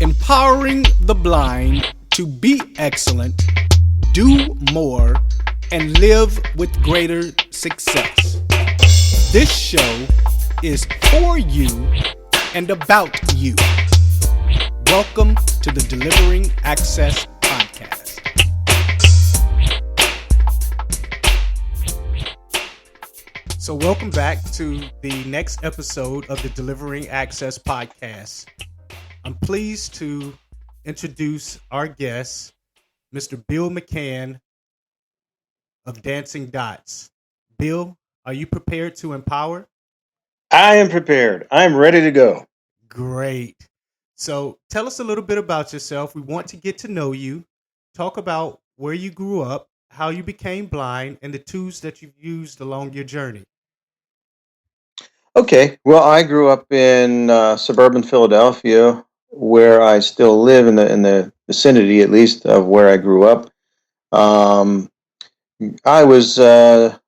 empowering the blind to be excellent, do more, and live with greater success. This show is for you and about you. Welcome to the Delivering Access Podcast. So welcome back to the next episode of the Delivering Access Podcast. I'm pleased to introduce our guest, Mr. Bill McCann of Dancing Dots. Bill, are you prepared to empower? I am prepared. I'm ready to go. Great. So tell us a little bit about yourself. We want to get to know you. Talk about where you grew up, how you became blind, and the tools that you've used along your journey. Okay. Well, I grew up in suburban Philadelphia, where I still live in the vicinity, at least, of where I grew up. I was the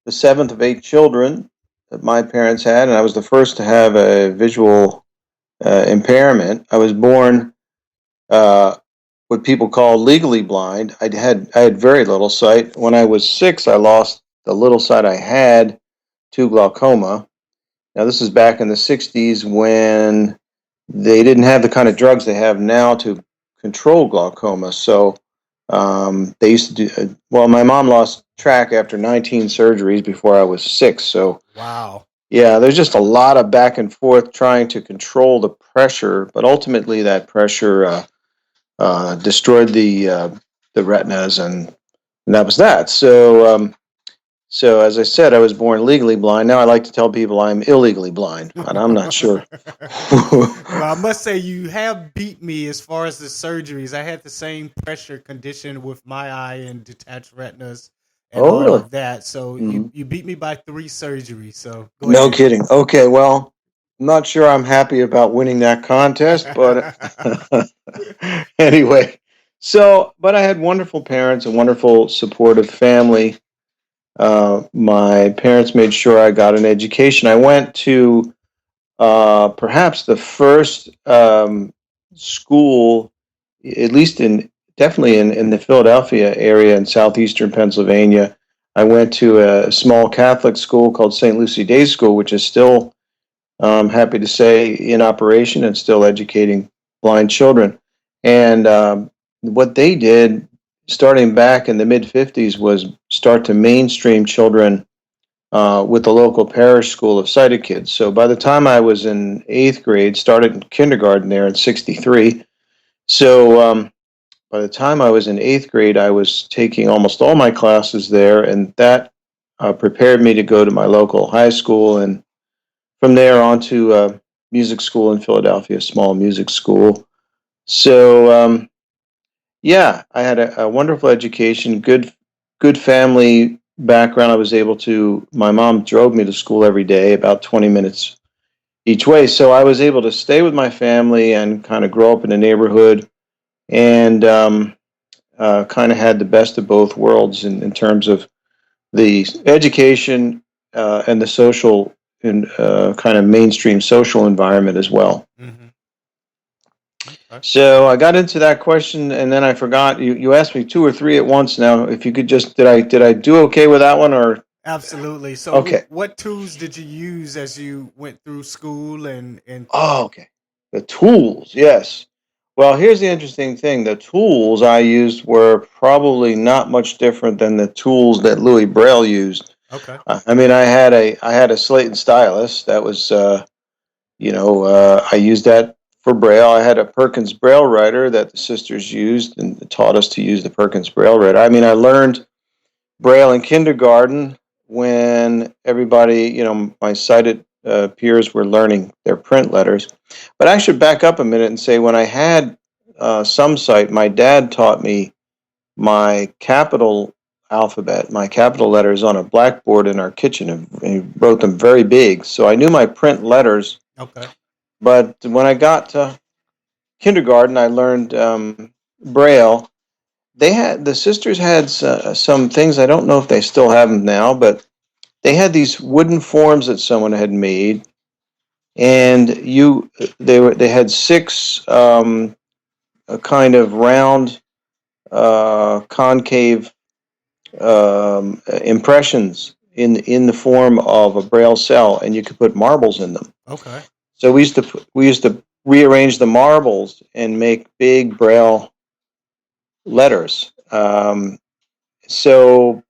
seventh of eight children that my parents had, and I was the first to have a visual impairment. I was born what people call legally blind. I had very little sight. When I was 6, I lost the little sight I had to glaucoma. Now, this is back in the 60s when they didn't have the kind of drugs they have now to control glaucoma. So they used to do, my mom lost track after 19 surgeries before I was 6. So, wow. Yeah, there's just a lot of back and forth trying to control the pressure, but ultimately that pressure destroyed the retinas, and that was that. So as I said, I was born legally blind. Now I like to tell people I'm illegally blind, but I'm not sure. Well, I must say you have beat me as far as the surgeries. I had the same pressure condition with my eye and detached retinas and all Really? of that. So you beat me by 3 surgeries. So go No ahead. kidding. Okay, well, I'm not sure I'm happy about winning that contest, but anyway. But I had wonderful parents, a wonderful supportive family. My parents made sure I got an education. I went to perhaps the first school, at least definitely in the Philadelphia area in southeastern Pennsylvania. I went to a small Catholic school called St. Lucie Day School, which is still, happy to say, in operation and still educating blind children. And what they did, starting back in the mid-'50s, was start to mainstream children with the local parish school of sighted kids. So by the time I was in 8th grade, started in kindergarten there in 63. So by the time I was in 8th grade, I was taking almost all my classes there, and that prepared me to go to my local high school, and from there on to music school in Philadelphia, a small music school. So yeah, I had a wonderful education, good family background. My mom drove me to school every day, about 20 minutes each way. So I was able to stay with my family and kind of grow up in a neighborhood, and kind of had the best of both worlds in terms of the education and the social and kind of mainstream social environment as well. Mm-hmm. Okay. So I got into that question, and then I forgot. You asked me 2 or 3 at once. Now, if you could just did I do okay with that one, or? Absolutely. So Okay. what tools did you use as you went through school and Oh, okay. The tools, yes. Well, here's the interesting thing. The tools I used were probably not much different than the tools that Louis Braille used. okay. I mean, I had a slate and stylus. That was, I used that for Braille. I had a Perkins Braille writer that the sisters used and taught us to use the Perkins Braille writer. I mean, I learned Braille in kindergarten when everybody, my sighted peers were learning their print letters. But I should back up a minute and say when I had some sight, my dad taught me my capital alphabet, my capital letters on a blackboard in our kitchen, and he wrote them very big. So I knew my print letters. Okay. But when I got to kindergarten, I learned Braille. The sisters had some things. I don't know if they still have them now, but they had these wooden forms that someone had made, and they had six a kind of round concave impressions in the form of a Braille cell, and you could put marbles in them. Okay. So we used to rearrange the marbles and make big Braille letters. But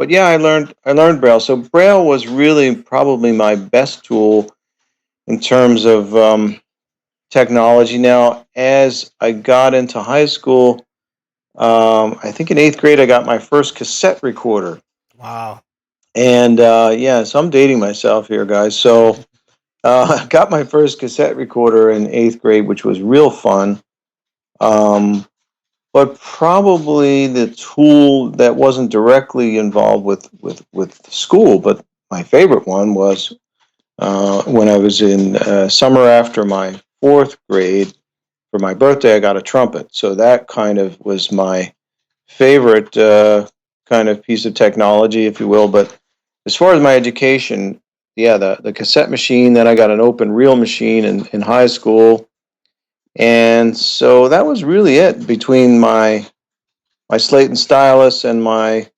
yeah, I learned Braille. So Braille was really probably my best tool in terms of technology. Now, as I got into high school, I think in 8th grade, I got my first cassette recorder. Wow. And yeah, so I'm dating myself here, guys. So I got my first cassette recorder in 8th grade, which was real fun. But probably the tool that wasn't directly involved with school, but my favorite one was when I was in summer after my 4th grade. For my birthday, I got a trumpet. So that kind of was my favorite kind of piece of technology, if you will. But as far as my education, yeah, the cassette machine, then I got an open reel machine in high school. And so that was really it between my slate and stylus and my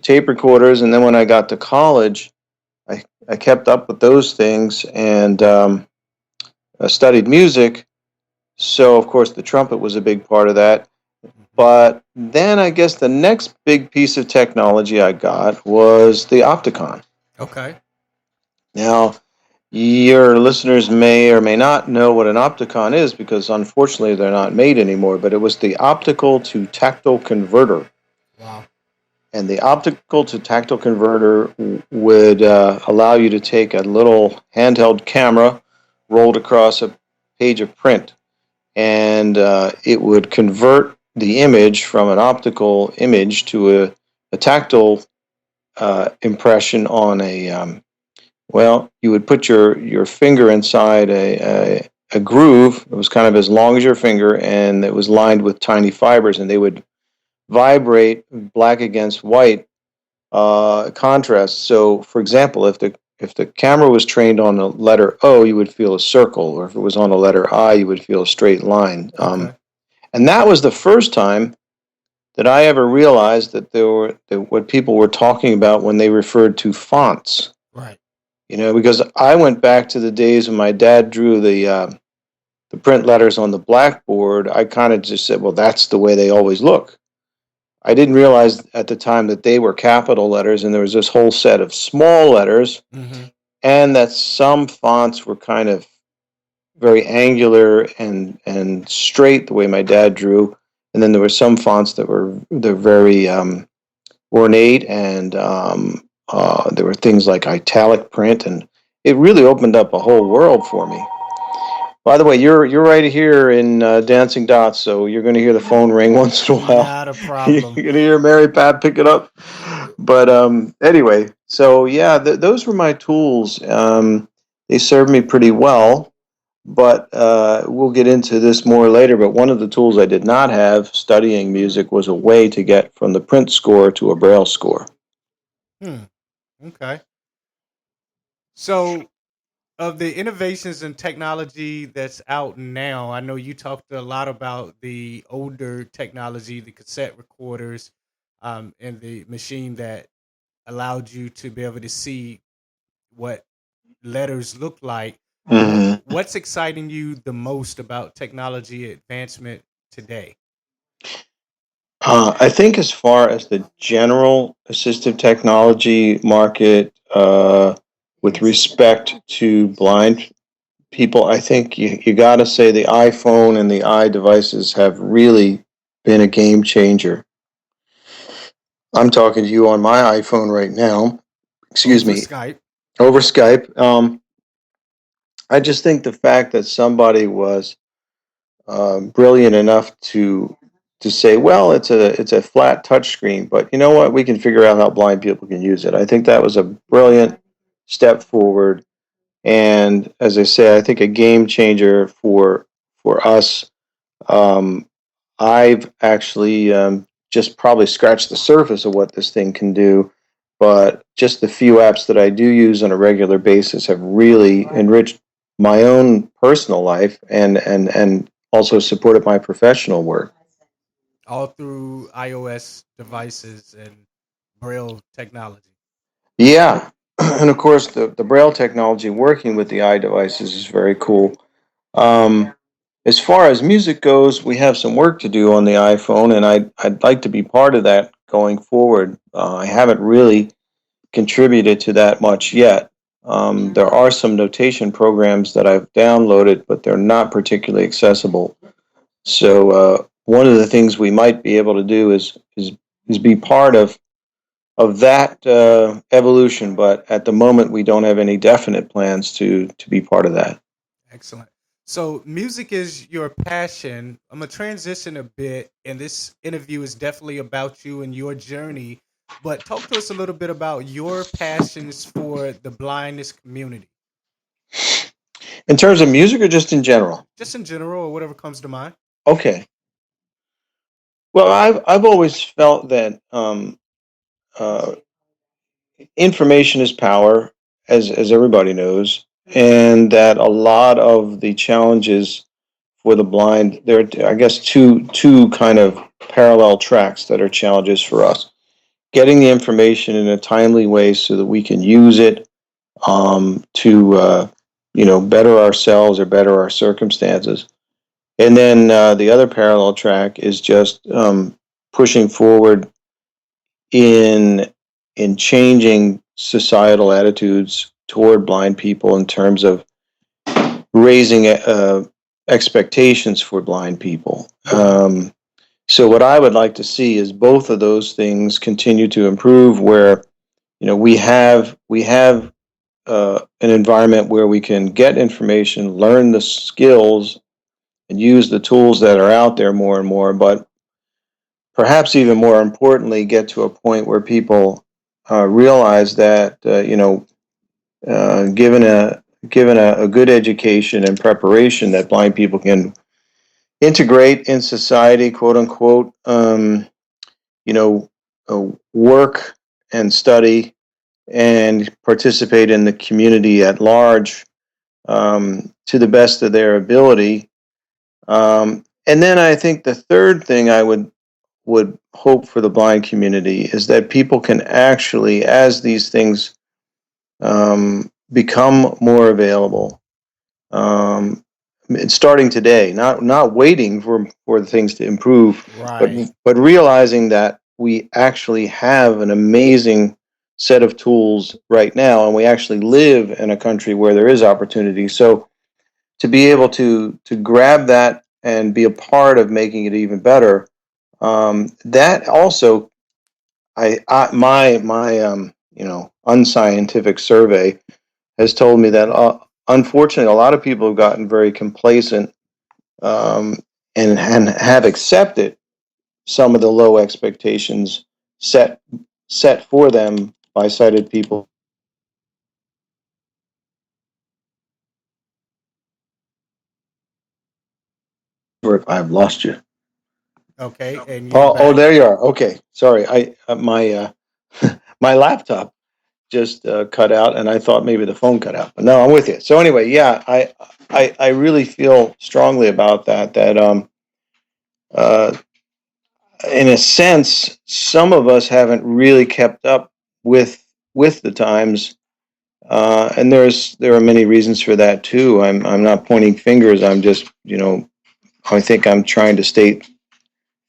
tape recorders. And then when I got to college, I kept up with those things and I studied music. So, of course, the trumpet was a big part of that. But then I guess the next big piece of technology I got was the Opticon. Okay. Now, your listeners may or may not know what an Opticon is because unfortunately they're not made anymore, but it was the optical to tactile converter. Wow. And the optical to tactile converter would allow you to take a little handheld camera rolled across a page of print, and it would convert the image from an optical image to a tactile impression on a you would put your finger inside a groove. It was kind of as long as your finger, and it was lined with tiny fibers, and they would vibrate black against white contrast. So, for example, if the camera was trained on a letter O, you would feel a circle, or if it was on a letter I, you would feel a straight line. Okay. And that was the first time that I ever realized that what people were talking about when they referred to fonts. Right. Because I went back to the days when my dad drew the print letters on the blackboard. I kind of just said, well, that's the way they always look. I didn't realize at the time that they were capital letters and there was this whole set of small letters, and that some fonts were kind of very angular and straight the way my dad drew, and then there were some fonts that they're very ornate, and there were things like italic print, and it really opened up a whole world for me. By the way, you're right here in Dancing Dots, so you're going to hear the phone ring once in a while. Not a problem. You're going to hear Mary Pat pick it up. But anyway, so yeah, those were my tools. They served me pretty well, but we'll get into this more later. But one of the tools I did not have studying music was a way to get from the print score to a Braille score. Okay. So, of the innovations in technology that's out now, I know you talked a lot about the older technology, the cassette recorders, and the machine that allowed you to be able to see what letters look like. Mm-hmm. What's exciting you the most about technology advancement today? I think as far as the general assistive technology market, with respect to blind people, I think you got to say the iPhone and the iDevices have really been a game changer. I'm talking to you on my iPhone right now. Excuse Over me. Skype. Over Skype. I just think the fact that somebody was brilliant enough to say, well, it's a flat touch screen, but you know what? We can figure out how blind people can use it. I think that was a brilliant step forward, and as I say, I think a game changer for us. I've actually just probably scratched the surface of what this thing can do. but just the few apps that I do use on a regular basis have really enriched my own personal life and also supported my professional work. All through iOS devices and Braille technology. Yeah. And of course, the Braille technology working with the iDevices is very cool. Um, as far as music goes, we have some work to do on the iPhone, and I'd like to be part of that going forward. I haven't really contributed to that much yet. There are some notation programs that I've downloaded, but they're not particularly accessible. So one of the things we might be able to do is be part of that evolution. But at the moment, we don't have any definite plans to be part of that. Excellent. So, music is your passion. I'm going to transition a bit, and this interview is definitely about you and your journey. But talk to us a little bit about your passions for the blindness community, In terms of music, or just in general? just in general, or whatever comes to mind. Okay. Well, I've always felt that uh, information is power, as everybody knows, and that a lot of the challenges for the blind, there are, I guess, two kind of parallel tracks that are challenges for us. Getting the information in a timely way so that we can use it to better ourselves or better our circumstances. And then the other parallel track is just pushing forward in changing societal attitudes toward blind people in terms of raising expectations for blind people. So what I would like to see is both of those things continue to improve, where we have an environment where we can get information, learn the skills, and use the tools that are out there more and more, but perhaps even more importantly, get to a point where people realize that given a good education and preparation, that blind people can integrate in society, quote unquote, work and study and participate in the community at large to the best of their ability. And then I think the third thing I would hope for the blind community is that people can actually, as these things become more available, it's starting today, not waiting for the things to improve, but Right. realizing that we actually have an amazing set of tools right now, and we actually live in a country where there is opportunity. So to be able to grab that and be a part of making it even better, that also, my unscientific survey has told me that unfortunately a lot of people have gotten very complacent, um, and have accepted some of the low expectations set for them by sighted people. I've lost you. Okay. And you're Oh, back. there you are. Okay, sorry. I my my laptop just cut out, and I thought maybe the phone cut out. But no, I'm with you. So anyway, yeah, I really feel strongly about that. That uh, in a sense, some of us haven't really kept up with the times, and there are many reasons for that too. I'm not pointing fingers. I'm just I think I'm trying to state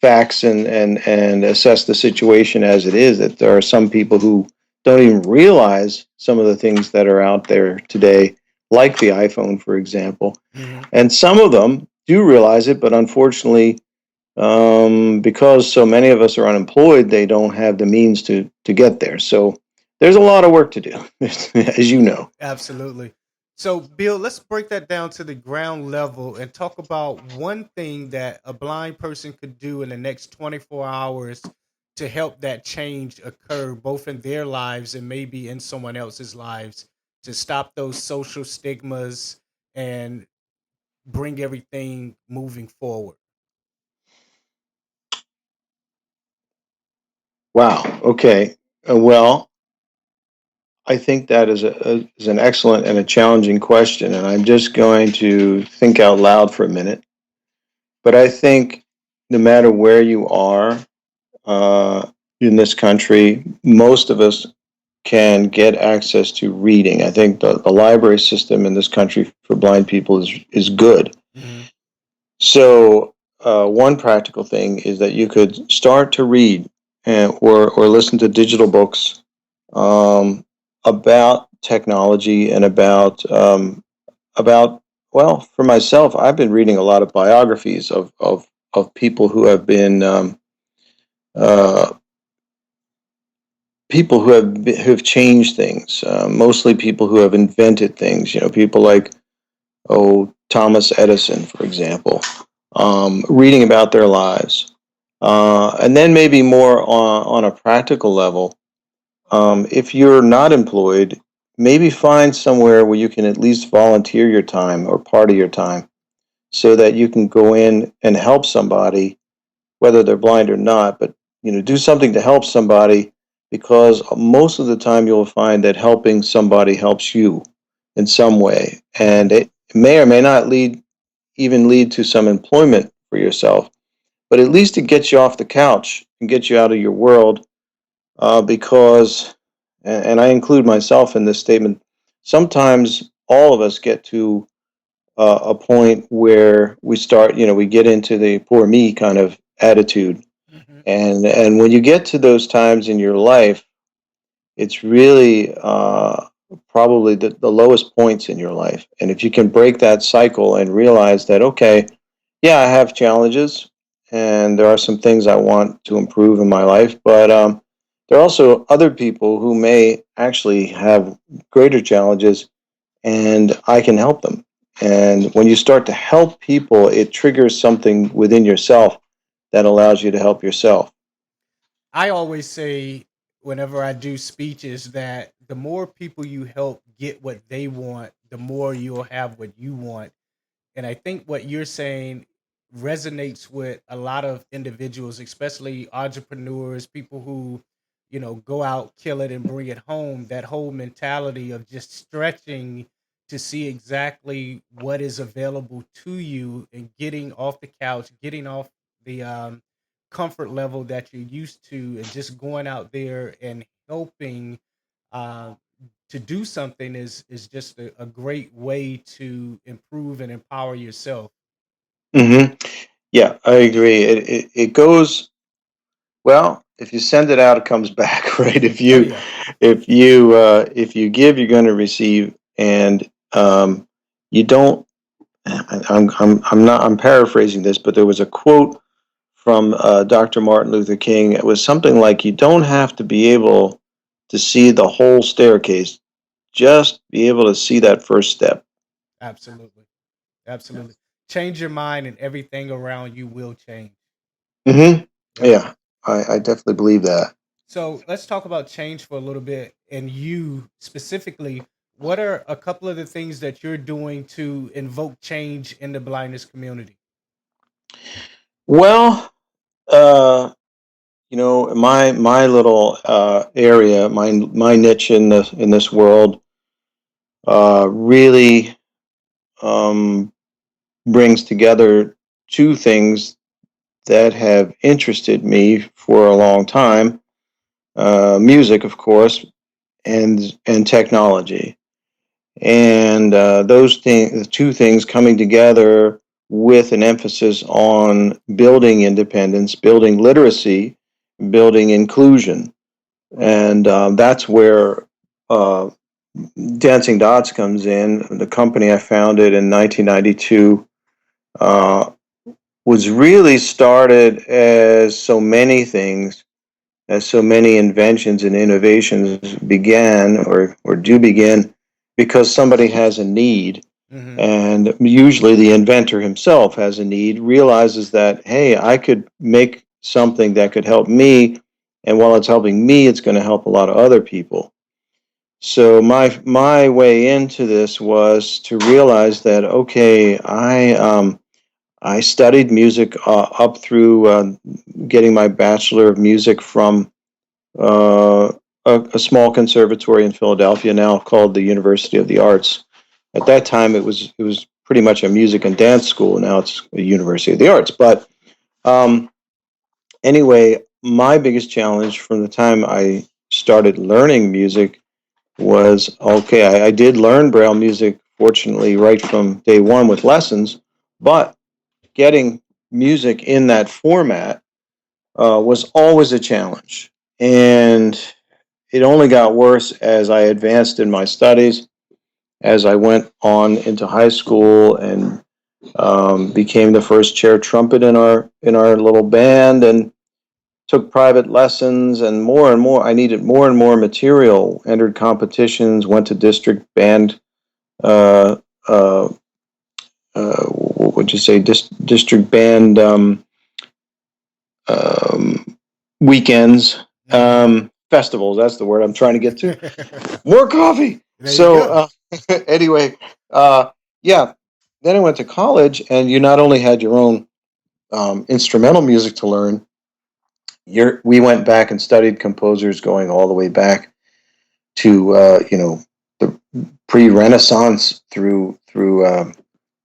facts and assess the situation as it is. That there are some people who don't even realize some of the things that are out there today, like the iPhone, for example, Hmm. and some of them do realize it, but unfortunately, because so many of us are unemployed, they don't have the means to get there. So there's a lot of work to do, as you know. Absolutely. So, Bill, let's break that down to the ground level and talk about one thing that a blind person could do in the next 24 hours to help that change occur, both in their lives and maybe in someone else's lives, to stop those social stigmas and bring everything moving forward. Wow. Okay. Well, I think that is an excellent and a challenging question, and I'm just going to think out loud for a minute. But I think no matter where you are uh, in this country, most of us can get access to reading. I think the library system in this country for blind people is good. Mm-hmm. So one practical thing is that you could start to read or listen to digital books about technology and about well, for myself, I've been reading a lot of biographies of people who have been uh, people who have changed things. Mostly people who have invented things. You know, people like Thomas Edison, for example. Reading about their lives, and then maybe more on a practical level. If you're not employed, maybe find somewhere where you can at least volunteer your time or part of your time so that you can go in and help somebody, whether they're blind or not, but do something to help somebody because most of the time you'll find that helping somebody helps you in some way. And it may or may not even lead to some employment for yourself, but at least it gets you off the couch and gets you out of your world because, and I include myself in this statement, sometimes all of us get to a point where we start, we get into the poor me kind of attitude. Mm-hmm. And when you get to those times in your life, it's really probably the lowest points in your life. And if you can break that cycle and realize that, okay, yeah, I have challenges and there are some things I want to improve in my life, but there are also other people who may actually have greater challenges and I can help them. And when you start to help people, it triggers something within yourself that allows you to help yourself. I always say whenever I do speeches that the more people you help get what they want, the more you'll have what you want. And I think what you're saying resonates with a lot of individuals, especially entrepreneurs, people who, go out, kill it, and bring it home. That whole mentality of just stretching to see exactly what is available to you and getting off the couch, getting off the comfort level that you're used to, and just going out there and helping uh, to do something is just a great way to improve and empower yourself. hmm Yeah, I agree. It goes well. If you send it out, it comes back, right? Oh yeah, If you give, you're going to receive, and you don't. I'm not. I'm paraphrasing this, but there was a quote from Dr. Martin Luther King. It was something like, "You don't have to be able to see the whole staircase; just be able to see that first step." absolutely, absolutely. Change your mind, and everything around you will change. hmm Yep. Yeah, I definitely believe that. So let's talk about change for a little bit, and you specifically. What are a couple of the things that you're doing to invoke change in the blindness community? Well, uh, my little area, my niche in this world, really um, brings together two things that have interested me for a long time: music, of course, and technology. And the two things coming together with an emphasis on building independence, building literacy, building inclusion, and that's where uh, Dancing Dots comes in. The company I founded in 1992 uh, was really started as so many things, as so many inventions and innovations began or do begin because somebody has a need. Mm-hmm. And usually the inventor himself has a need, realizes that, hey, I could make something that could help me. And while it's helping me, it's going to help a lot of other people. So my way into this was to realize that, okay, I studied music up through getting my Bachelor of Music from uh, a small conservatory in Philadelphia, now called the University of the Arts. At that time, it was pretty much a music and dance school. Now it's a University of the Arts. But um, anyway, my biggest challenge from the time I started learning music was, okay, I did learn Braille music, fortunately, right from day one with lessons, but getting music in that format was always a challenge. And it only got worse as I advanced in my studies, as I went on into high school and became the first chair trumpet in our little band, and took private lessons, and more. I needed more and more material. Entered competitions, went to district band. Uh, uh, what would you say? District band um, weekends, festivals. That's the word I'm trying to get to. More coffee. There you So go. anyway, yeah. Then I went to college, and you not only had your own instrumental music to learn. We went back and studied composers going all the way back to the pre-Renaissance through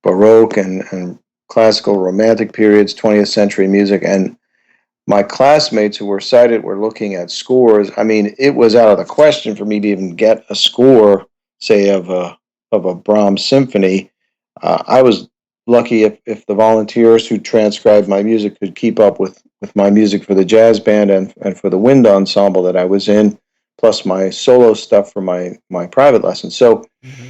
Baroque and classical Romantic periods, 20th century music. And my classmates who were sighted were looking at scores. I mean, it was out of the question for me to even get a score, say, of a Brahms symphony. I was lucky if the volunteers who transcribed my music could keep up with my music for the jazz band and for the wind ensemble that I was in, plus my solo stuff for my private lessons. So Mm-hmm.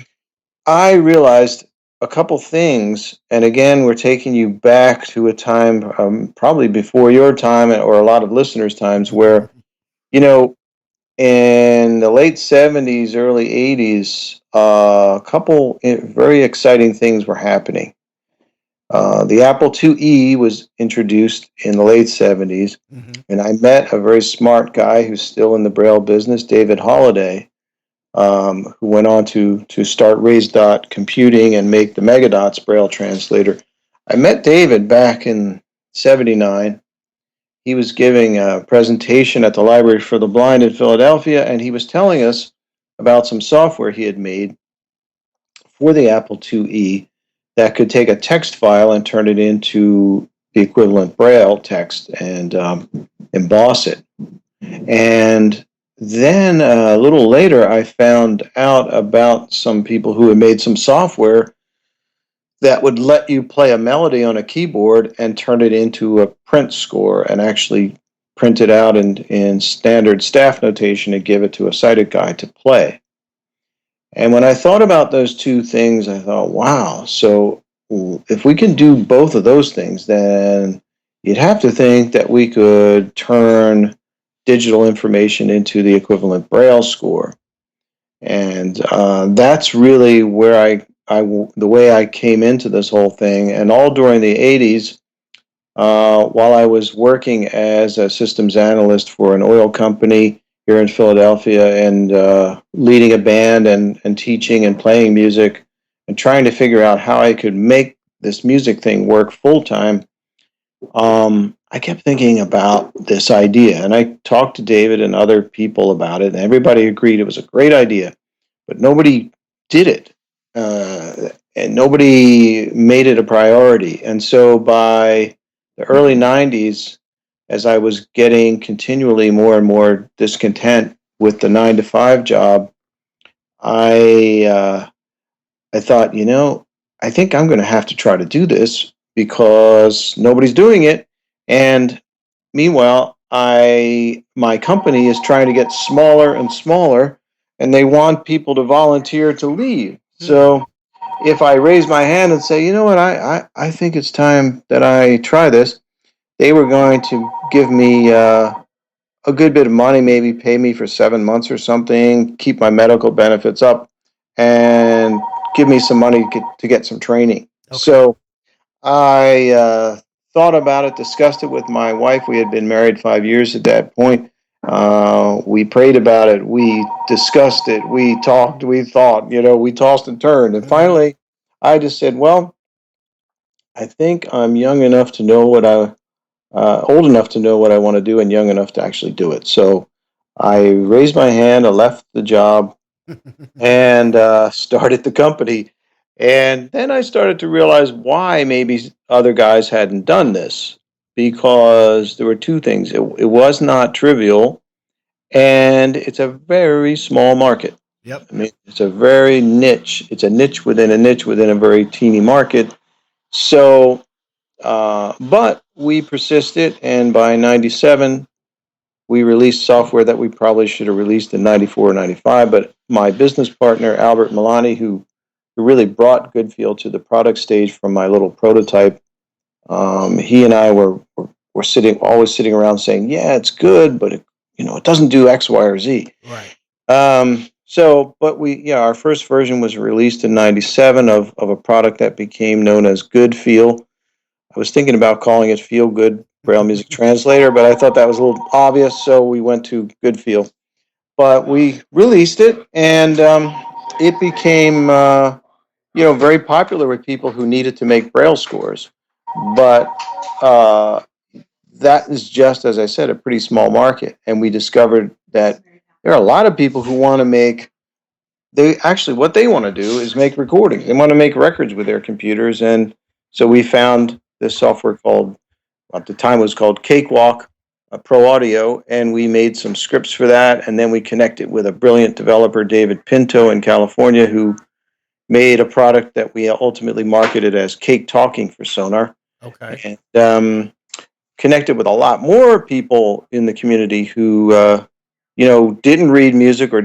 I realized a couple things, and again, we're taking you back to a time probably before your time or a lot of listeners' times where, you know, in the late 70s, early 80s, a couple very exciting things were happening. The Apple IIe was introduced in the late 70s, Mm-hmm. and I met a very smart guy who's still in the Braille business, David Holliday, who went on to start Raised Dot Computing and make the Megadots Braille translator. I met David back in '79. He was giving a presentation at the Library for the Blind in Philadelphia, and he was telling us about some software he had made for the Apple IIe that could take a text file and turn it into the equivalent Braille text and emboss it. And then a little later, I found out about some people who had made some software that would let you play a melody on a keyboard and turn it into a print score and actually print it out in standard staff notation and give it to a sighted guy to play. And when I thought about those two things, I thought, wow, so if we can do both of those things, then you'd have to think that we could turn digital information into the equivalent Braille score. And that's really where the way I came into this whole thing. And all during the 80s, while I was working as a systems analyst for an oil company here in Philadelphia and leading a band and teaching and playing music and trying to figure out how I could make this music thing work full time, I kept thinking about this idea. And I talked to David and other people about it, and everybody agreed it was a great idea, but nobody did it. And nobody made it a priority. And so by the early 90s, as I was getting continually more and more discontent with the 9 to 5 job, I thought, I think I'm going to have to try to do this because nobody's doing it. And meanwhile, my company is trying to get smaller and smaller, and they want people to volunteer to leave. So if I raise my hand and say, you know what, I think it's time that I try this, they were going to give me a good bit of money, maybe pay me for 7 months or something, keep my medical benefits up, and give me some money to get some training. Okay. So I thought about it, discussed it with my wife. We had been married 5 years at that point. We prayed about it. We discussed it. We talked. We thought. We tossed and turned. And finally, I just said, "Well, I think I'm young enough to know old enough to know what I want to do, and young enough to actually do it." So I raised my hand, I left the job, and started the company. And then I started to realize why maybe other guys hadn't done this, because there were two things. It was not trivial, and it's a very small market. Yep. I mean, it's a very niche. It's a niche within a niche within a very teeny market. So, but we persisted, and by 97, we released software that we probably should have released in 94 or 95. But my business partner, Albert Milani, who really brought GOODFEEL to the product stage from my little prototype, he and I were always sitting around saying, yeah, it's good, but it doesn't do X, Y, or Z. Right. But our first version was released in 97 of a product that became known as GOODFEEL. I was thinking about calling it Feel Good Braille Music Translator, but I thought that was a little obvious, so we went to GOODFEEL. But we released it, and it became very popular with people who needed to make Braille scores. But that is just, as I said, a pretty small market, and we discovered that there are a lot of people who want to make. What they want to do is make recordings. They want to make records with their computers, and so we found this software called, at the time, it was called Cakewalk Pro Audio, and we made some scripts for that, and then we connected with a brilliant developer, David Pinto, in California, who made a product that we ultimately marketed as CakeTalking for Sonar. Okay. And connected with a lot more people in the community who didn't read music or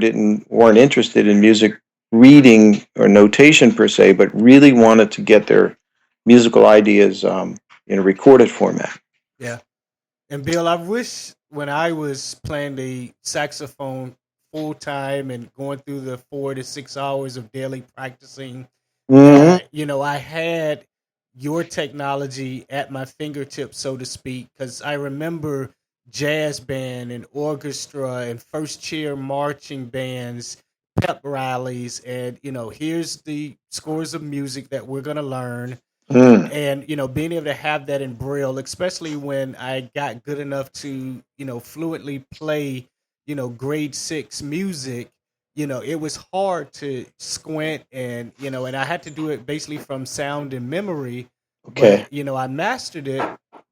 weren't interested in music reading or notation per se, but really wanted to get their musical ideas in a recorded format. Yeah. And Bill, I wish when I was playing the saxophone full time and going through the 4 to 6 hours of daily practicing, Mm-hmm. that I had your technology at my fingertips, so to speak, because I remember jazz band and orchestra and first chair marching bands, pep rallies, and here's the scores of music that we're gonna learn, Mm. and being able to have that in braille, especially when I got good enough to fluently play grade 6 music. It was hard to squint, and I had to do it basically from sound and memory, Okay. but I mastered it.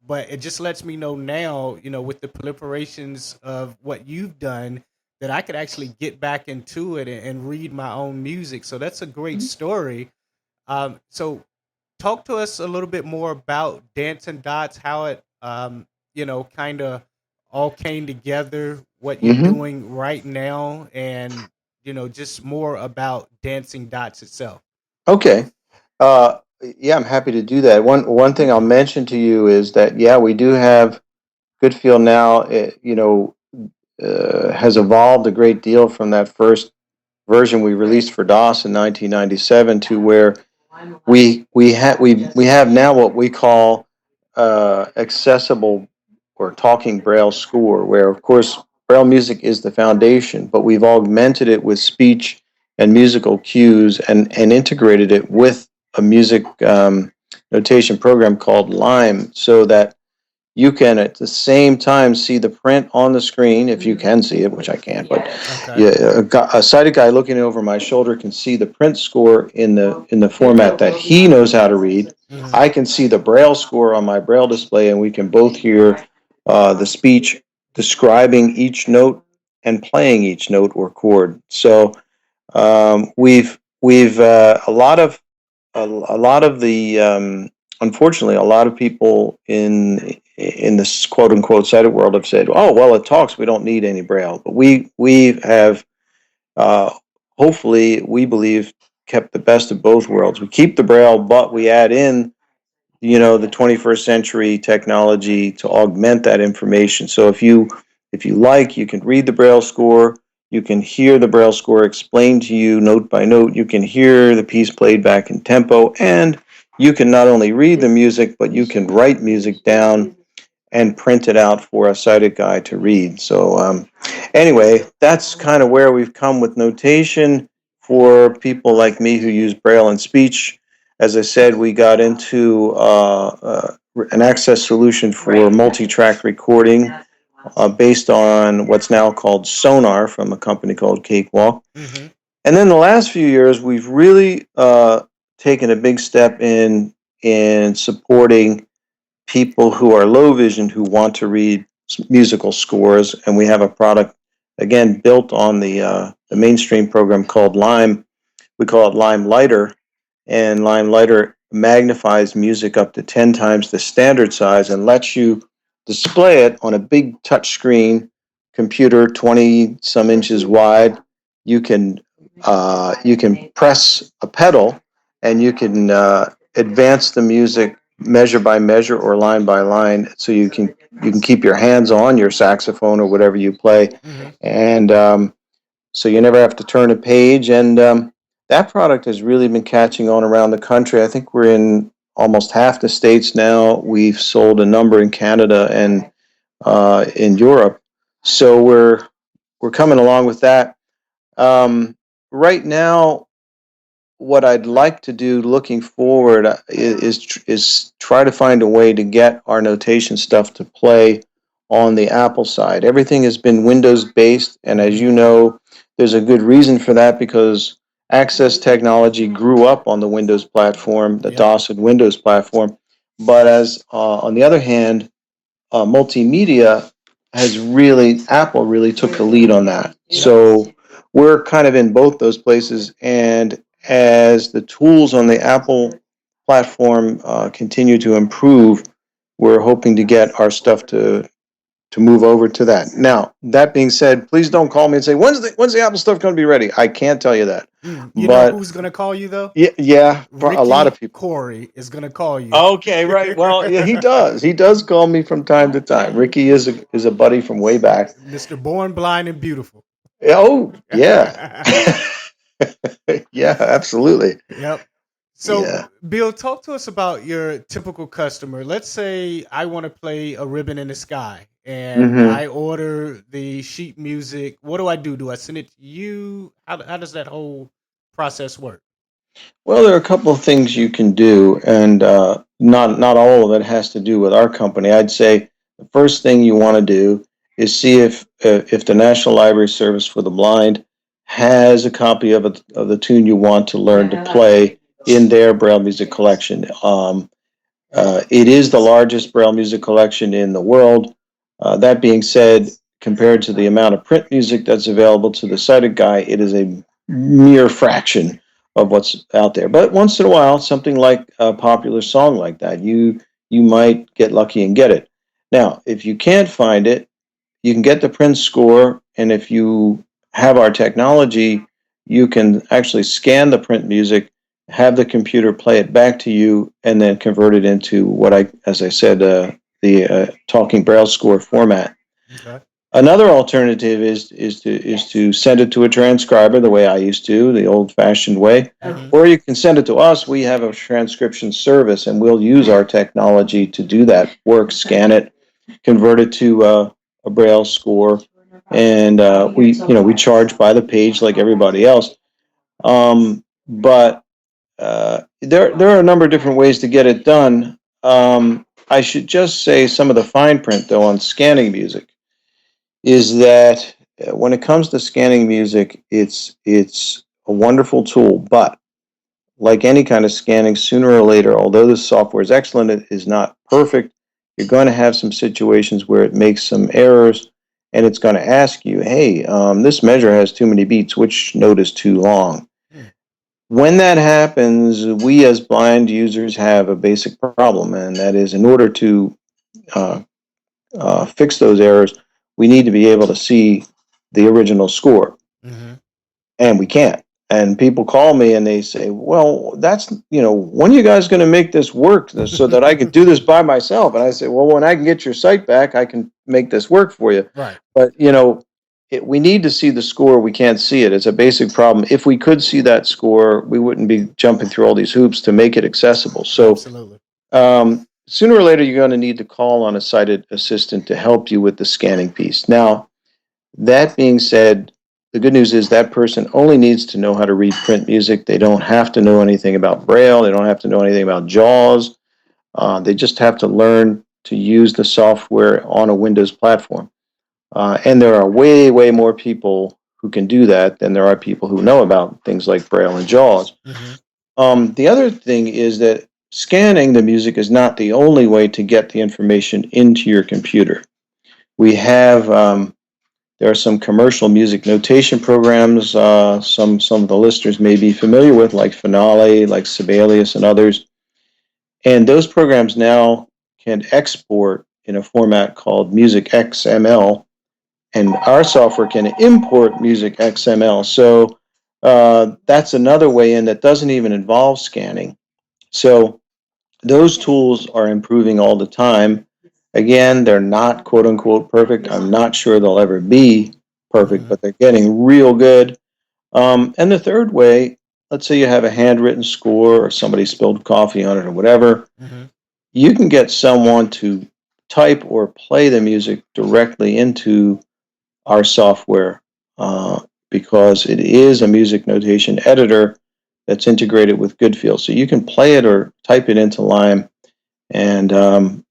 But it just lets me know now, with the proliferations of what you've done, that I could actually get back into it and read my own music. So that's a great story. So talk to us a little bit more about Dancing Dots, how it, kind of all came together, what you're Mm-hmm. doing right now, and, just more about Dancing Dots itself. Okay. Yeah, I'm happy to do that. One thing I'll mention to you is that, yeah, we do have GOODFEEL now. Has evolved a great deal from that first version we released for DOS in 1997 to where we have now what we call accessible or talking Braille score, where of course Braille music is the foundation, but we've augmented it with speech and musical cues and integrated it with a music notation program called Lime, so that you can at the same time see the print on the screen, if you can see it, which I can't. But Okay. yeah, a sighted guy looking over my shoulder can see the print score in the format that he knows how to read. Hmm. I can see the Braille score on my Braille display, and we can both hear the speech describing each note and playing each note or chord. So we've a lot of the unfortunately, a lot of people in this quote unquote sighted world have said, "Oh, well, it talks. We don't need any Braille." But we have uh, hopefully, we believe, kept the best of both worlds. We keep the Braille, but we add in the 21st century technology to augment that information. So if you like, you can read the Braille score. You can hear the Braille score explained to you note by note. You can hear the piece played back in tempo, and you can not only read the music, but you can write music down and print it out for a sighted guy to read. So anyway, that's kind of where we've come with notation for people like me who use Braille and speech. As I said, we got into an access solution for multi-track recording based on what's now called Sonar from a company called Cakewalk. Mm-hmm. And then the last few years, we've really taken a big step in supporting people who are low vision who want to read musical scores, and we have a product again built on the mainstream program called Lime. We call it Lime Lighter, and Lime Lighter magnifies music up to 10 times the standard size and lets you display it on a big touch screen computer, 20 some inches wide. You can press a pedal, and you can advance the music measure by measure or line by line, so you can keep your hands on your saxophone or whatever you play, Mm-hmm. and so you never have to turn a page. And that product has really been catching on around the country. I think we're in almost half the states now. We've sold a number in Canada and in Europe, so we're coming along with that. Right now, what I'd like to do looking forward is try to find a way to get our notation stuff to play on the Apple side. Everything has been Windows based, and as you know, there's a good reason for that, because Access technology grew up on the Windows platform, the Yep. DOS and Windows platform. But as on the other hand, multimedia Apple really took the lead on that. Yep. So we're kind of in both those places, and as the tools on the Apple platform continue to improve, we're hoping to get our stuff to move over to that. Now, that being said, please don't call me and say, when's the Apple stuff going to be ready? I can't tell you that. You know But who's gonna call you though? yeah, a lot Ricky of people. Corey is gonna call you. Okay, right. Well, yeah, he does. He does call me from time to time. Ricky is a buddy from way back. Mr. Born Blind and Beautiful. Oh, yeah. Yeah, absolutely. Yep. So, Yeah. Bill, talk to us about your typical customer. Let's say I want to play A Ribbon in the Sky and Hmm. I order the sheet music. What do I do? Do I send it to you? How does that whole process work? Well, there are a couple of things you can do, and not all of it has to do with our company. I'd say the first thing you want to do is see if the National Library Service for the Blind has a copy of the tune you want to learn to play in their Braille music collection. It is the largest Braille music collection in the world. That being said, compared to the amount of print music that's available to the sighted guy, it is a mere fraction of what's out there. But once in a while, something like a popular song like that, you might get lucky and get it. Now, if you can't find it, you can get the print score, and if you have our technology, you can actually scan the print music, have the computer play it back to you, and then convert it into as I said, the talking Braille score format. Okay. Another alternative is to send it to a transcriber the way I used to, the old-fashioned way, Mhm. or you can send it to us. We have a transcription service, and we'll use our technology to do that work, scan it, convert it to a Braille score, and we charge by the page like everybody else. But there are a number of different ways to get it done. I should just say some of the fine print, though, on scanning music is that when it comes to scanning music, it's a wonderful tool, but like any kind of scanning, sooner or later, although the software is excellent, it is not perfect. You're going to have some situations where it makes some errors, and it's going to ask you, hey, this measure has too many beats. Which note is too long? Hmm. When that happens, we as blind users have a basic problem, and that is in order to uh, fix those errors, we need to be able to see the original score, Mhm. and we can't. And people call me and they say, well, when are you guys going to make this work so that I can do this by myself? And I say, well, when I can get your site back, I can make this work for you. Right. But, we need to see the score. We can't see it. It's a basic problem. If we could see that score, we wouldn't be jumping through all these hoops to make it accessible. So Absolutely. sooner or later, you're going to need to call on a sighted assistant to help you with the scanning piece. Now, that being said, the good news is that person only needs to know how to read print music. They don't have to know anything about Braille. They don't have to know anything about JAWS. They just have to learn to use the software on a Windows platform. And there are way, way more people who can do that than there are people who know about things like Braille and JAWS. Mm-hmm. The other thing is that scanning the music is not the only way to get the information into your computer. We have there are some commercial music notation programs. Some of the listeners may be familiar with, like Finale, like Sibelius, and others. And those programs now can export in a format called Music XML, and our software can import Music XML. So that's another way in that doesn't even involve scanning. So those tools are improving all the time. Again, they're not quote unquote perfect. I'm not sure they'll ever be perfect, but they're getting real good. And the third way, let's say you have a handwritten score or somebody spilled coffee on it or whatever, Mm-hmm. you can get someone to type or play the music directly into our software because it is a music notation editor that's integrated with GOODFEEL. So you can play it or type it into Lime. And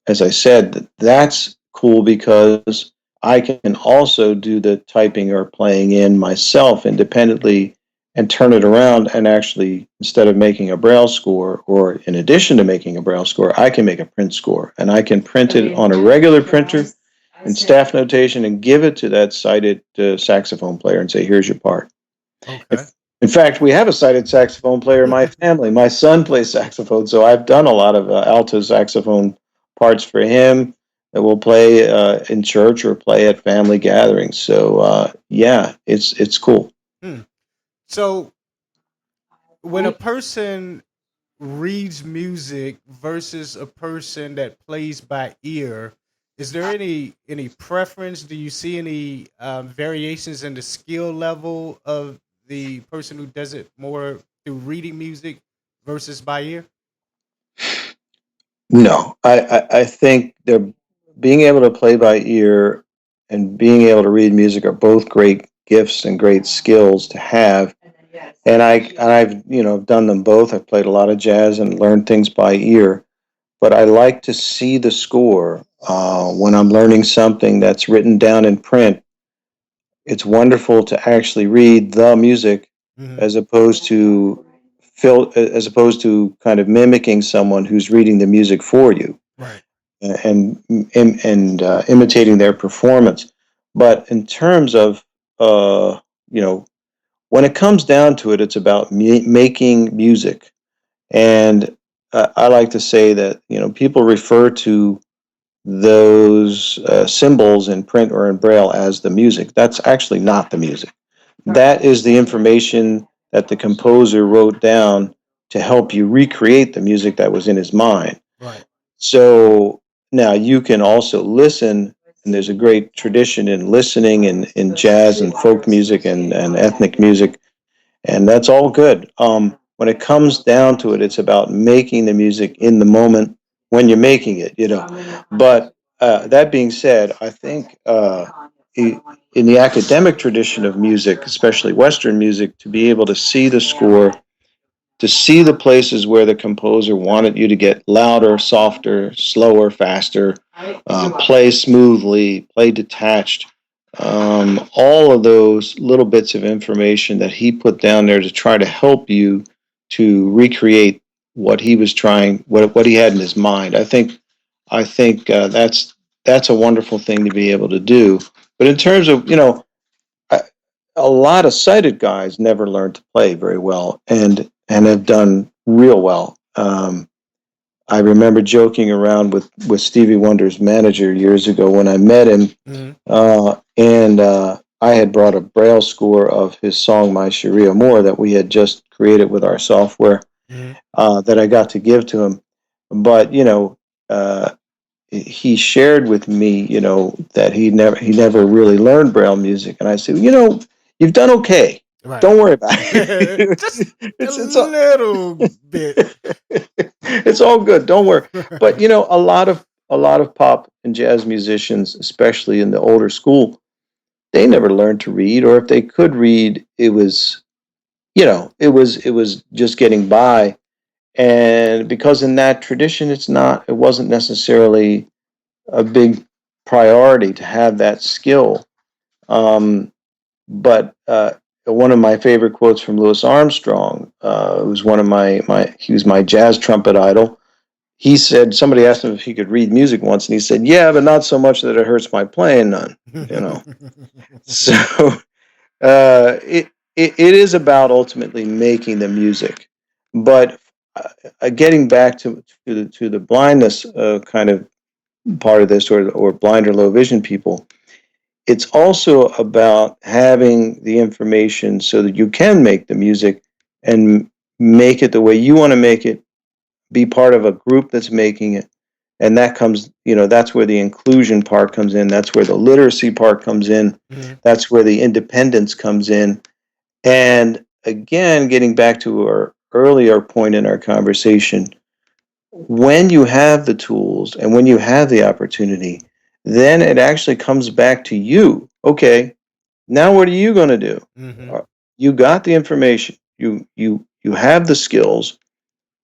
as I said, that's cool because I can also do the typing or playing in myself independently and turn it around and actually, instead of making a Braille score, or in addition to making a Braille score, I can make a print score. And I can print it on a regular printer in staff notation and give it to that sighted saxophone player and say, here's your part. Okay. In fact, we have a sighted saxophone player in my family. My son plays saxophone, so I've done a lot of alto saxophone parts for him that we'll play in church or play at family gatherings. So yeah, it's cool. Hmm. So when a person reads music versus a person that plays by ear, is there any preference? Do you see any variations in the skill level of the person who does it more through reading music versus by ear? No, I think they're being able to play by ear and being able to read music are both great gifts and great skills to have. And I've done them both. I've played a lot of jazz and learned things by ear, but I like to see the score when I'm learning something that's written down in print. It's wonderful to actually read the music Hmm. as opposed to kind of mimicking someone who's reading the music for you Right. and imitating their performance. But in terms of uh, you know, when it comes down to it, it's about making music. And I like to say that people refer to those symbols in print or in braille as the music. That's actually not the music. That is the information that the composer wrote down to help you recreate the music that was in his mind. Right. So now you can also listen, and there's a great tradition in listening in jazz and folk music and ethnic music, and that's all good. When it comes down to it, it's about making the music in the moment when you're making it. But that being said, I think in the academic tradition of music, especially Western music, to be able to see the score, to see the places where the composer wanted you to get louder, softer, slower, faster, play smoothly, play detached. All of those little bits of information that he put down there to try to help you to recreate what he was trying, what he had in his mind. I think that's a wonderful thing to be able to do. But in terms of I, a lot of sighted guys never learned to play very well and have done real well. I remember joking around with Stevie Wonder's manager years ago when I met him, Hmm. and I had brought a braille score of his song "My Cherie Amour" that we had just created with our software Hmm. that I got to give to him. But he shared with me, that he never really learned braille music, and I said, you've done okay. Right. Don't worry about it. Just a it's all, little bit. it's all good. Don't worry. But a lot of pop and jazz musicians, especially in the older school, they never learned to read, or if they could read, it was just getting by. And because in that tradition, it wasn't necessarily a big priority to have that skill. But one of my favorite quotes from Louis Armstrong, who's one of he was my jazz trumpet idol. He said, somebody asked him if he could read music once, and he said, "Yeah, but not so much that it hurts my playing none." You know, so it is about ultimately making the music, but getting back to the blindness kind of part of this, or blind or low vision people, it's also about having the information so that you can make the music and make it the way you want to make it, be part of a group that's making it. And that comes, that's where the inclusion part comes in. That's where the literacy part comes in. Mm-hmm. That's where the independence comes in. And again, getting back to our earlier point in our conversation, when you have the tools and when you have the opportunity, then it actually comes back to you. Okay, now what are you going to do? Mm-hmm. You got the information. You have the skills.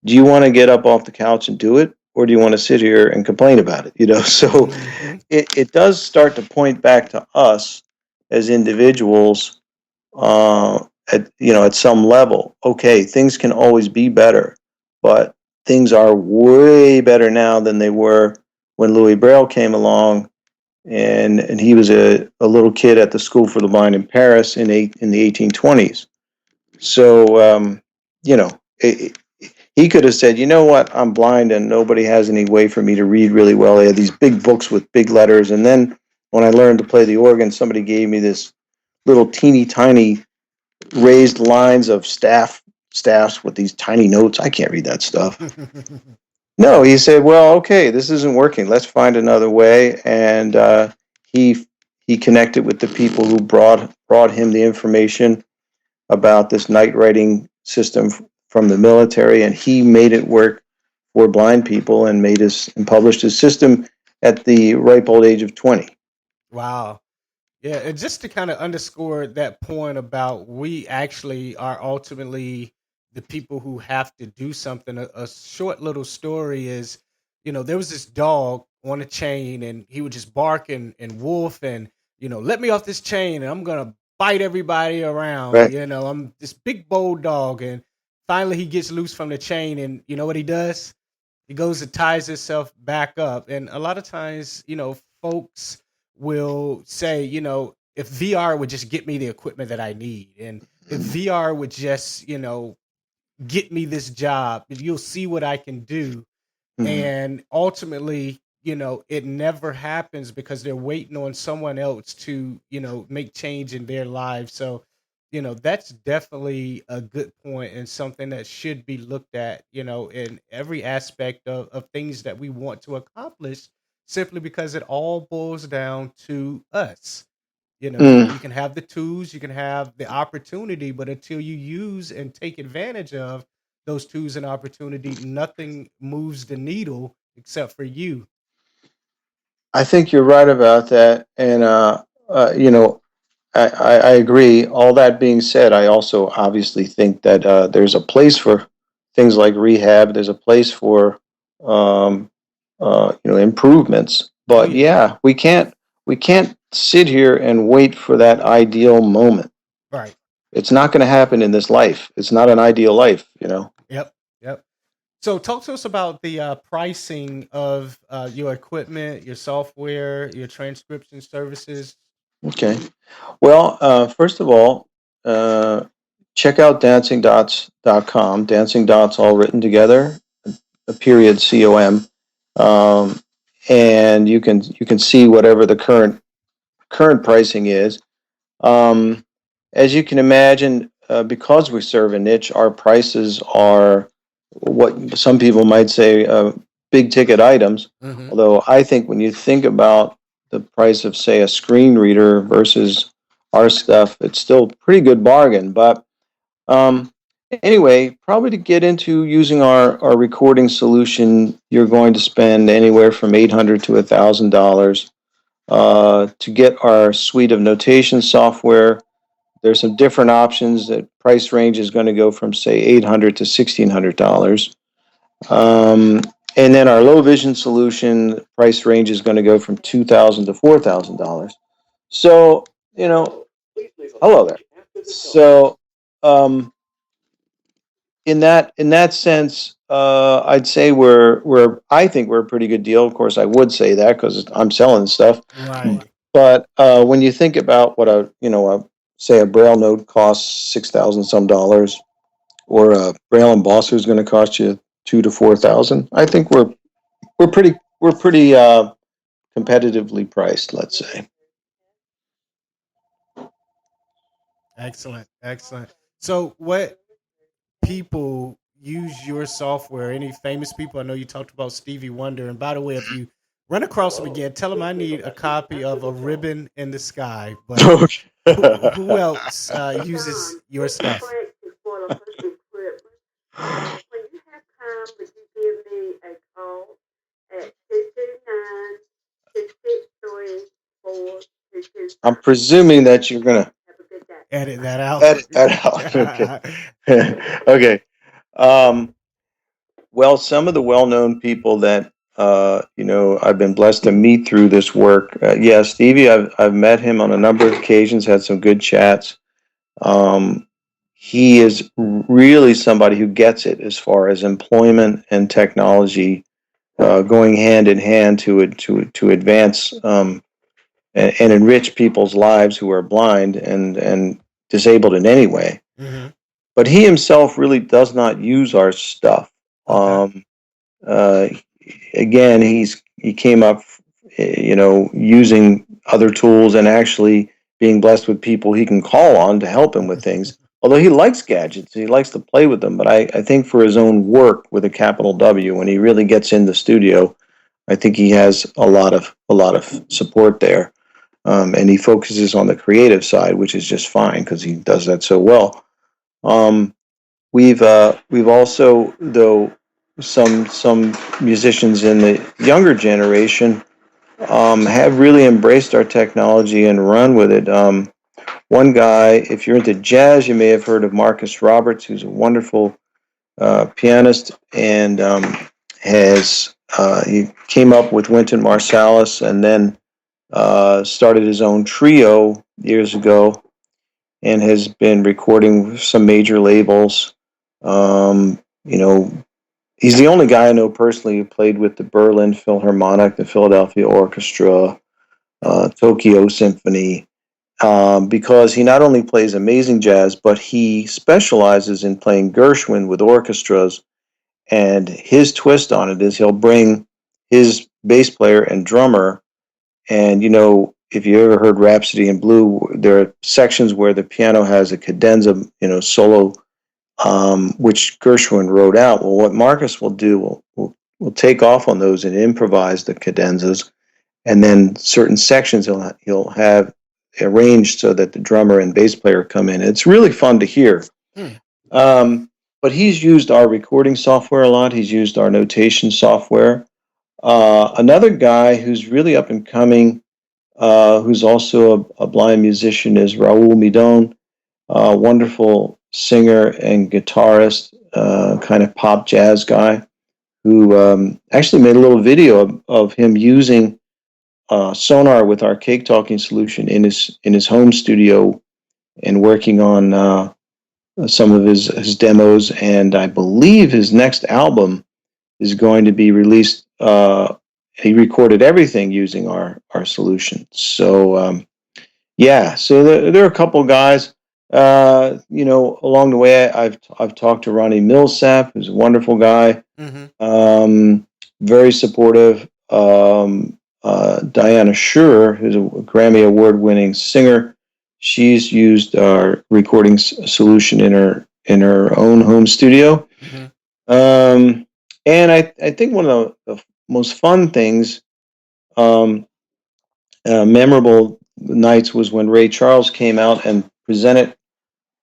Do you want to get up off the couch and do it, or do you want to sit here and complain about it? So Mm-hmm. it does start to point back to us as individuals. At some level, okay, things can always be better, but things are way better now than they were when Louis Braille came along, and he was a little kid at the School for the Blind in Paris in the 1820s. So he could have said, you know what, I'm blind and nobody has any way for me to read really well. They had these big books with big letters, and then when I learned to play the organ, somebody gave me this little teeny tiny raised lines of staffs with these tiny notes. I can't read that stuff. No, he said, well, okay, this isn't working. Let's find another way. And he he connected with the people who brought him the information about this night writing system from the military, and he made it work for blind people and published his system at the ripe old age of 20. Wow. Yeah, and just to kind of underscore that point about we actually are ultimately the people who have to do something. A short little story is, there was this dog on a chain, and he would just bark and wolf, and let me off this chain, and I'm gonna bite everybody around. Right. I'm this big bold dog, and finally he gets loose from the chain, and you know what he does? He goes and ties himself back up. And a lot of times, folks will say, if VR would just get me the equipment that I need, and if VR would just, get me this job, you'll see what I can do. Mm-hmm. And ultimately, it never happens because they're waiting on someone else to, make change in their lives. So, that's definitely a good point and something that should be looked at, in every aspect of things that we want to accomplish, simply because it all boils down to us. You can have the tools, you can have the opportunity, but until you use and take advantage of those tools and opportunity, nothing moves the needle except for you. I think you're right about that, and I agree. All that being said, I also obviously think that there's a place for things like rehab. There's a place for um, improvements. Oh But yeah. yeah, we can't sit here and wait for that ideal moment. Right. It's not going to happen in this life. It's not an ideal life. Yep. Yep. So talk to us about the pricing of your equipment, your software, your transcription services. Okay. Well, first of all, uh, check out dancingdots.com. Dancing Dots all written together, a period com, and you can see whatever the current pricing is. Um, as you can imagine, because we serve a niche, our prices are what some people might say big ticket items. Mm-hmm. Although I think when you think about the price of, say, a screen reader versus our stuff, it's still a pretty good bargain. But um, anyway, probably to get into using our recording solution, you're going to spend anywhere from $800 to $1,000. To get our suite of notation software, there's some different options. That price range is going to go from, say, $800 to $1,600. Um, and then our low vision solution price range is going to go from $2,000 to $4,000. So you know, hello there. So, in that sense, I'd say I think we're a pretty good deal. Of course, I would say that because I'm selling stuff. Right. But when you think about what say a Braille note costs $6,000 some, or a Braille embosser is going to cost you 2 to 4 thousand, I think we're pretty competitively priced. Let's say. Excellent. Excellent. So, what people use your software? Any famous people? I know you talked about Stevie Wonder. And by the way, if you run across him again, tell him I need a copy of A Ribbon in the Sky. But who else uses your stuff? I'm presuming that you're gonna Edit that out. edit that out. Okay. Okay. Um, well, some of the well-known people that I've been blessed to meet through this work. Yeah, Stevie, I've met him on a number of occasions, had some good chats. Um, he is really somebody who gets it as far as employment and technology going hand in hand to advance and enrich people's lives who are blind and disabled in any way. Mm-hmm. But he himself really does not use our stuff. Okay. Uh, Again, he came up, using other tools and actually being blessed with people he can call on to help him with things. Although he likes gadgets, he likes to play with them. But I think for his own work with a capital W, when he really gets in the studio, I think he has a lot of support there, and he focuses on the creative side, which is just fine because he does that so well. Um, we've also, though, some musicians in the younger generation have really embraced our technology and run with it. One guy, if you're into jazz, you may have heard of Marcus Roberts, who's a wonderful pianist, and he came up with Wynton Marsalis, and then started his own trio years ago, and has been recording with some major labels. Um, you know, he's the only guy I know personally who played with the Berlin Philharmonic, the Philadelphia Orchestra, Tokyo Symphony, because he not only plays amazing jazz, but he specializes in playing Gershwin with orchestras. And his twist on it is he'll bring his bass player and drummer. And, if you ever heard Rhapsody in Blue, there are sections where the piano has a cadenza, solo, which Gershwin wrote out. Well, what Marcus will do, will take off on those and improvise the cadenzas, and then certain sections he'll have arranged so that the drummer and bass player come in. It's really fun to hear. Hmm. But he's used our recording software a lot. He's used our notation software. Another guy who's really up and coming, who's also a blind musician, is Raul Midon, a wonderful singer and guitarist, kind of pop jazz guy, who actually made a little video of him using Sonar with our CakeTalking solution in his home studio and working on some of his demos. And I believe his next album is going to be released. He recorded everything using our solution. So yeah, so there are a couple guys. Along the way, I've talked to Ronnie Millsap, who's a wonderful guy, very supportive. Diana Schurer, who's a Grammy Award-winning singer, she's used our recording solution in her own home studio. And I think one of the most fun things, memorable nights, was when Ray Charles came out and presented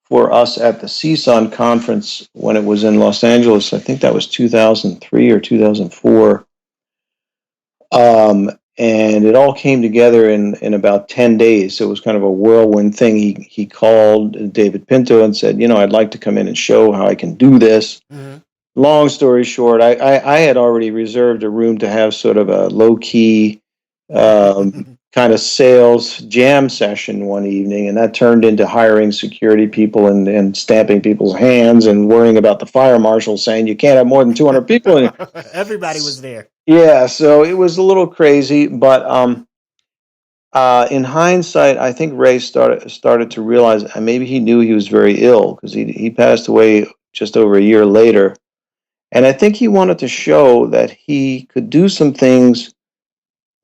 for us at the CSUN conference when it was in Los Angeles. I think that was 2003 or 2004. And it all came together in about 10 days. So it was kind of a whirlwind thing. He called David Pinto and said, I'd like to come in and show how I can do this. Long story short, I had already reserved a room to have sort of a low-key kind of sales jam session one evening, and that turned into hiring security people and stamping people's hands and worrying about the fire marshal saying you can't have more than 200 people in it. Everybody was there. Yeah, so it was a little crazy, but in hindsight, I think Ray started to realize maybe he knew he was very ill because he passed away just over a year later, and I think he wanted to show that he could do some things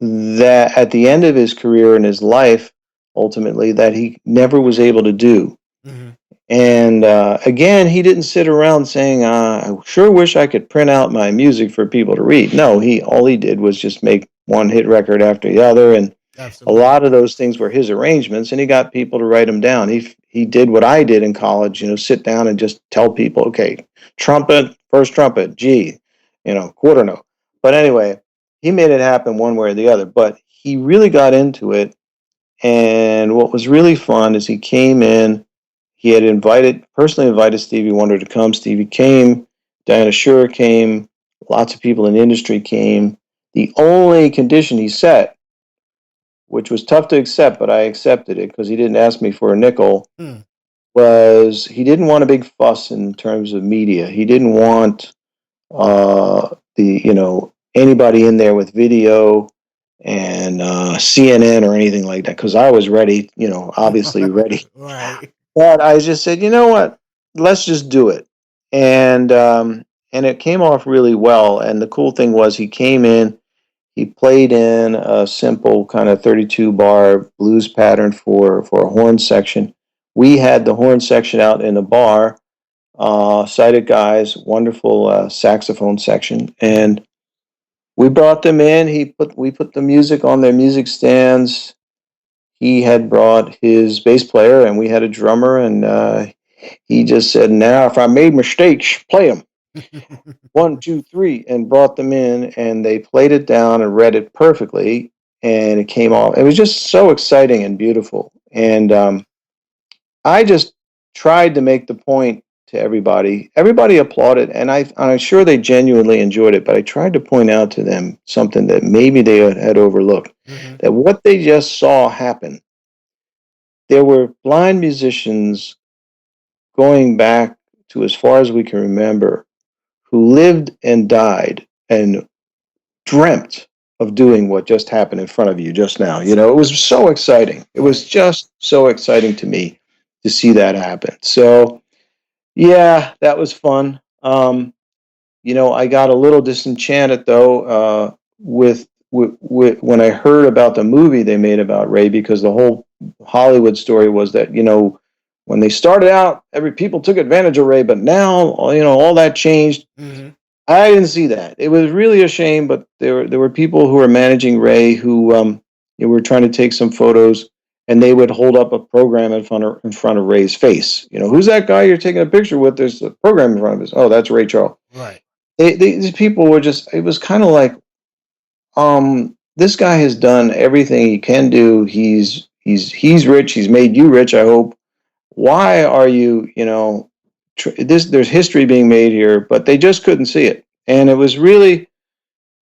that at the end of his career and his life, ultimately, that he never was able to do. Mm-hmm. And again, he didn't sit around saying, "I sure wish I could print out my music for people to read." No, all he did was just make one hit record after the other, and Absolutely. a lot of those things were his arrangements, and he got people to write them down. He did what I did in college, sit down and just tell people, okay, trumpet, first trumpet, G, quarter note. But anyway, he made it happen one way or the other. But he really got into it, and what was really fun is he came in. He had personally invited Stevie Wonder to come. Stevie came. Diana Shure came. Lots of people in the industry came. The only condition he set, which was tough to accept, but I accepted it because he didn't ask me for a nickel, was he didn't want a big fuss in terms of media. He didn't want anybody in there with video and CNN or anything like that, because I was ready, obviously ready. Right. But I just said, you know what, let's just do it. And it came off really well. And the cool thing was he came in, he played in a simple kind of 32 bar blues pattern for a horn section. We had the horn section out in the bar, sighted guys, wonderful saxophone section, and we brought them in. We put the music on their music stands. He had brought his bass player, and we had a drummer, and he just said, "Now, if I made mistakes, play them." 1, 2, 3, and brought them in, and they played it down and read it perfectly, and it came off. It was just so exciting and beautiful. And I just tried to make the point to everybody. Everybody applauded, and I'm sure they genuinely enjoyed it, but I tried to point out to them something that maybe they had overlooked, that what they just saw happen, there were blind musicians going back to as far as we can remember who lived and died and dreamt of doing what just happened in front of you just now. It was so exciting. It was just so exciting to me to see that happen. So, yeah, that was fun. I got a little disenchanted though with when I heard about the movie they made about Ray, because the whole Hollywood story was that when they started out, people took advantage of Ray, but now all that changed. Mm-hmm. I didn't see that. It was really a shame, but there were people who were managing Ray who were trying to take some photos, and they would hold up a program in front of Ray's face. Who's that guy you're taking a picture with? There's a program in front of us. Oh, that's Ray Charles. Right. These people were just. It was kind of like, this guy has done everything he can do. He's rich. He's made you rich, I hope. Why are you, there's history being made here, but they just couldn't see it. And it was really,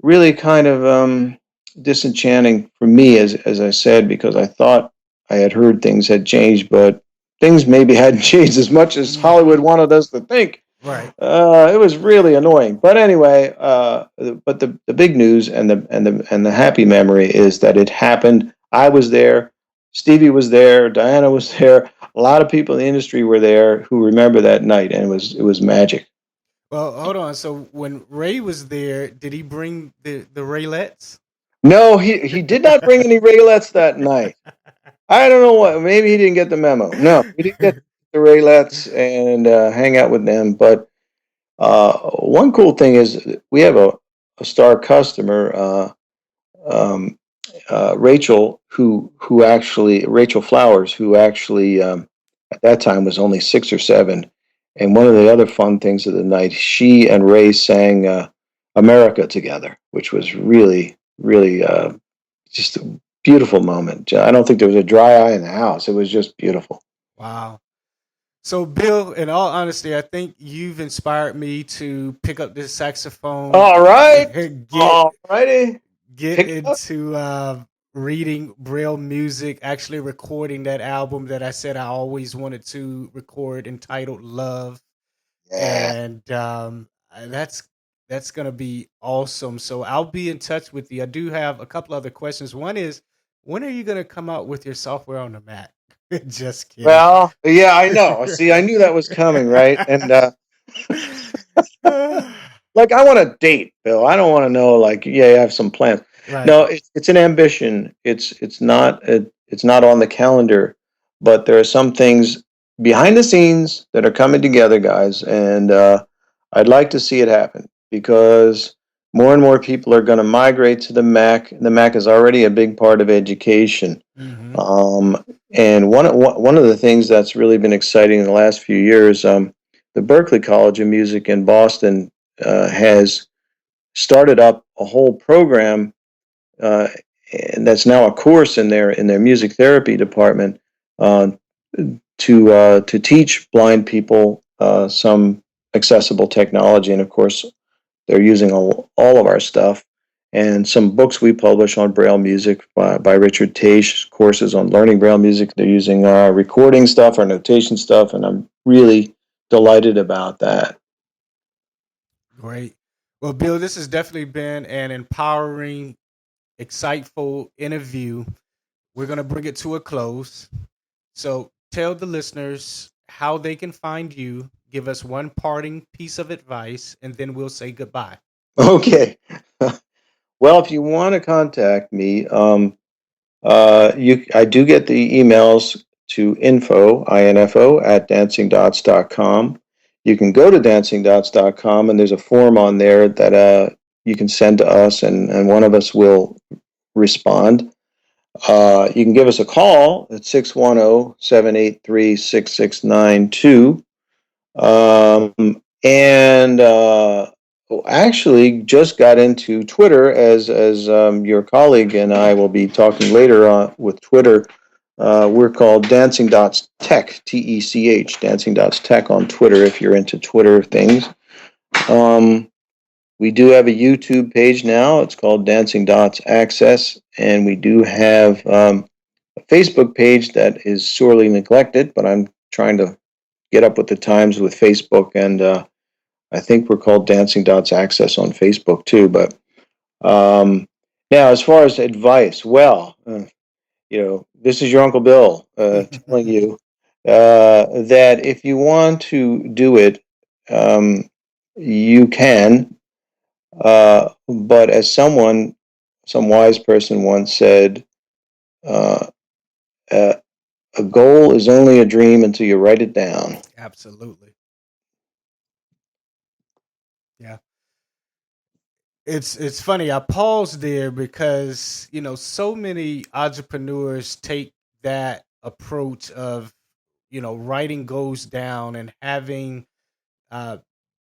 really kind of disenchanting for me, as I said, because I thought I had heard things had changed, but things maybe hadn't changed as much as Hollywood wanted us to think. Right. It was really annoying. But anyway, but the big news and the happy memory is that it happened. I was there. Stevie was there. Diana was there. A lot of people in the industry were there who remember that night, and it was magic. Well, hold on. So when Ray was there, did he bring the Raylets? No, he did not bring any Raylets that night. I don't know what. Maybe he didn't get the memo. No, he didn't get the Raylets and hang out with them. But one cool thing is we have a star customer, Rachel, Rachel Flowers, who actually at that time was only 6 or 7. And one of the other fun things of the night, she and Ray sang America together, which was really, really just a beautiful moment. I don't think there was a dry eye in the house. It was just beautiful. Wow. So, Bill, in all honesty, I think you've inspired me to pick up this saxophone. All right. Get All righty. into reading Braille music, actually recording that album that I said I always wanted to record, entitled Love. Yeah. And that's gonna be awesome. So I'll be in touch with you. I do have a couple other questions. One is, when are you gonna come out with your software on the Mac? Just kidding. Well, yeah, I know. See, I knew that was coming, right? And like, I want a date, Bill. I don't want to know, like, yeah, you have some plans. Right. No, it's an ambition. It's not on the calendar, but there are some things behind the scenes that are coming together, guys, and I'd like to see it happen because more and more people are going to migrate to the Mac. The Mac is already a big part of education. Mm-hmm. And one of the things that's really been exciting in the last few years, the Berklee College of Music in Boston has started up a whole program, and that's now a course in their music therapy department, to teach blind people some accessible technology. And of course, they're using all of our stuff. And some books we publish on Braille music by Richard Taish, courses on learning Braille music. They're using our recording stuff, our notation stuff, and I'm really delighted about that. Great. Well, Bill, this has definitely been an empowering, insightful interview. We're going to bring it to a close. So tell the listeners how they can find you. Give us one parting piece of advice, and then we'll say goodbye. Okay. Well, if you want to contact me, I do get the emails to info at dancingdots.com. You can go to dancingdots.com, and there's a form on there that you can send to us, and one of us will respond. You can give us a call at 610-783-6692. And actually just got into Twitter as your colleague and I will be talking later on with Twitter. We're called Dancing Dots Tech, TECH, Dancing Dots Tech on Twitter if you're into Twitter things. We do have a YouTube page now. It's called Dancing Dots Access, and we do have a Facebook page that is sorely neglected, but I'm trying to get up with the times with Facebook, and I think we're called Dancing Dots Access on Facebook too. But now, as far as advice, well, this is your Uncle Bill telling you that if you want to do it, you can. But as some wise person once said, a goal is only a dream until you write it down. Absolutely. Yeah. It's funny. I paused there because, so many entrepreneurs take that approach of, writing goals down and having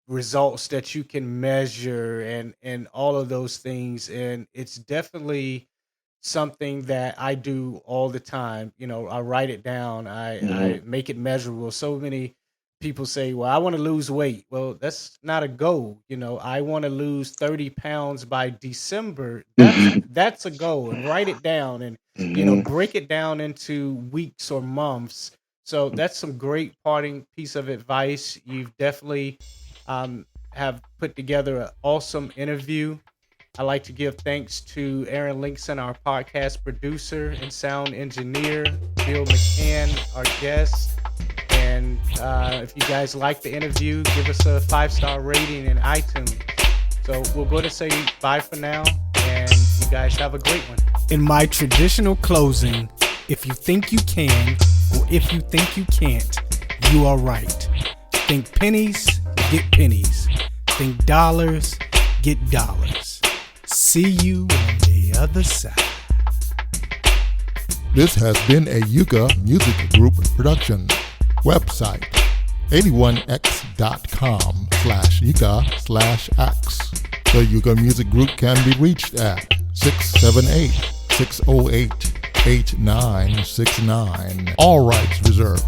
results that you can measure and all of those things. And it's definitely something that I do all the time. I write it down. I make it measurable. So many people say, well, I want to lose weight. Well, that's not a goal. I want to lose 30 pounds by December. That's a goal. And write it down and, break it down into weeks or months. So that's some great parting piece of advice. You've definitely have put together an awesome interview. I'd like to give thanks to Aaron Linkson, our podcast producer and sound engineer, Bill McCann, our guest. And if you guys like the interview, give us a 5-star rating in iTunes. So we'll go to say bye for now, and you guys have a great one. In my traditional closing, if you think you can, or if you think you can't, you are right. Think pennies, get pennies. Think dollars, get dollars. See you on the other side. This has been a Yucca Music Group production. Website 81x.com/Yucca/X. The Yucca Music Group can be reached at 678-608-8969. All rights reserved.